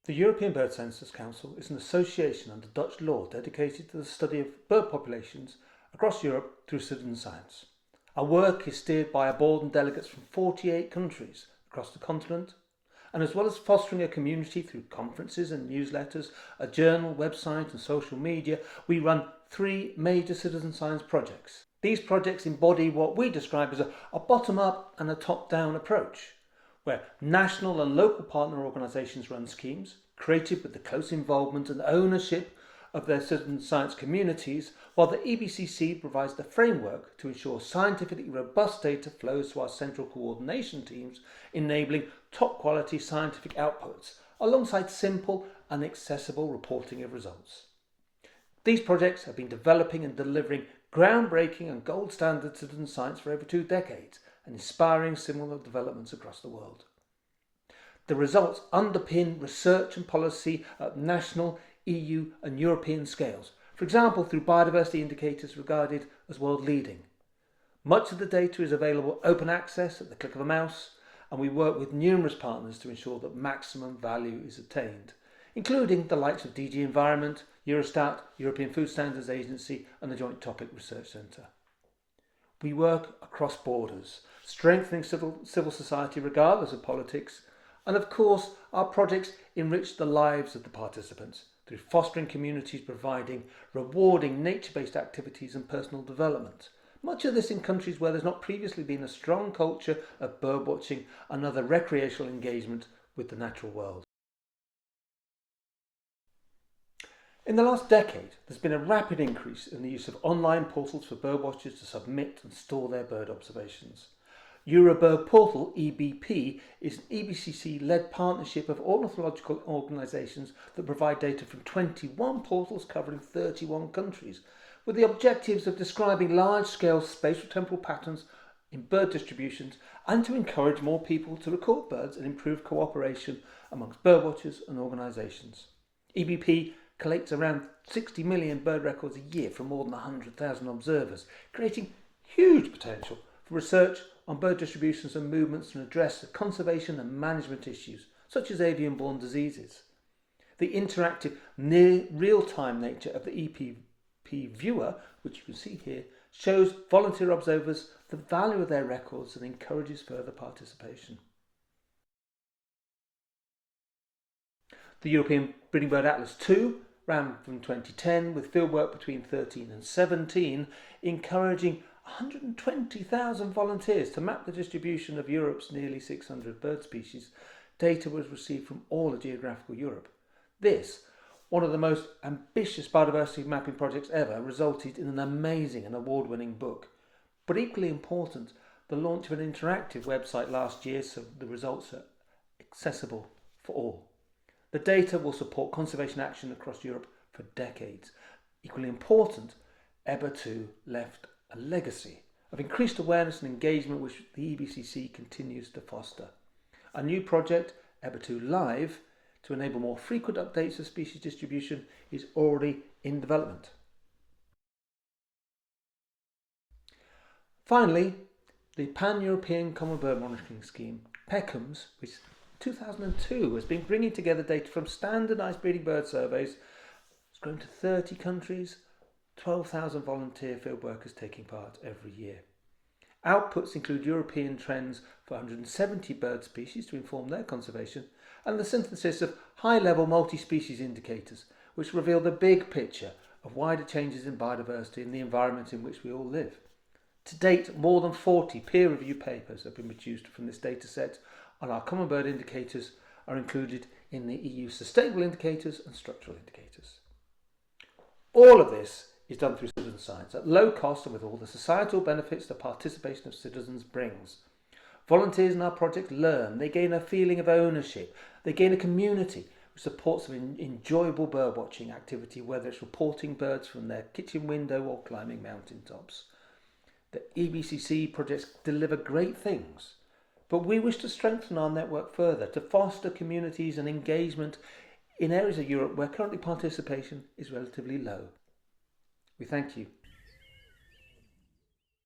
The European Bird Census Council is an association under Dutch law dedicated to the study of bird populations across Europe through citizen science. Our work is steered by a board and delegates from 48 countries across the continent, and as well as fostering a community through conferences and newsletters, a journal, website and social media, we run 3 major citizen science projects. These projects embody what we describe as a bottom-up and a top-down approach, where national and local partner organisations run schemes, created with the close involvement and ownership of their citizen science communities, while the EBCC provides the framework to ensure scientifically robust data flows to our central coordination teams, enabling top quality scientific outputs, alongside simple and accessible reporting of results. These projects have been developing and delivering groundbreaking and gold standard citizen science for over 2 decades, and inspiring similar developments across the world. The results underpin research and policy at national, EU and European scales, for example through biodiversity indicators regarded as world leading. Much of the data is available open access at the click of a mouse, and we work with numerous partners to ensure that maximum value is attained, including the likes of DG Environment, Eurostat, European Food Standards Agency and the Joint Topic Research Centre. We work across borders, strengthening civil society regardless of politics, and of course our projects enrich the lives of the participants through fostering communities, providing rewarding nature-based activities and personal development. Much of this in countries where there's not previously been a strong culture of birdwatching and other recreational engagement with the natural world. In the last decade, there's been a rapid increase in the use of online portals for birdwatchers to submit and store their bird observations. Eurobird Portal, EBP, is an EBCC-led partnership of ornithological organisations that provide data from 21 portals covering 31 countries, with the objectives of describing large-scale spatial temporal patterns in bird distributions and to encourage more people to record birds and improve cooperation amongst birdwatchers and organisations. EBP collects around 60 million bird records a year from more than 100,000 observers, creating huge potential for research on bird distributions and movements to address the conservation and management issues, such as avian-borne diseases. The interactive, near real-time nature of the EBP viewer, which you can see here, shows volunteer observers the value of their records and encourages further participation. The European Breeding Bird Atlas 2 ran from 2010 with fieldwork between 13 and 17, encouraging 120,000 volunteers to map the distribution of Europe's nearly 600 bird species. Data was received from all of geographical Europe. This, one of the most ambitious biodiversity mapping projects ever, resulted in an amazing and award-winning book. But equally important, the launch of an interactive website last year so the results are accessible for all. The data will support conservation action across Europe for decades. Equally important, EBA2 left a legacy of increased awareness and engagement which the EBCC continues to foster. A new project, EBA2 Live, to enable more frequent updates of species distribution is already in development. Finally, the Pan-European Common Bird Monitoring Scheme, PECMS, which 2002 has been bringing together data from standardised breeding bird surveys. It's grown to 30 countries, 12,000 volunteer field workers taking part every year. Outputs include European trends for 170 bird species to inform their conservation, and the synthesis of high-level multi-species indicators, which reveal the big picture of wider changes in biodiversity and the environment in which we all live. To date, more than 40 peer-reviewed papers have been produced from this data set, and our common bird indicators are included in the EU Sustainable Indicators and Structural Indicators. All of this is done through citizen science at low cost and with all the societal benefits the participation of citizens brings. Volunteers in our project learn, they gain a feeling of ownership, they gain a community which supports an enjoyable birdwatching activity, whether it's reporting birds from their kitchen window or climbing mountaintops. The EBCC projects deliver great things, but we wish to strengthen our network further to foster communities and engagement in areas of Europe where currently participation is relatively low. We thank you.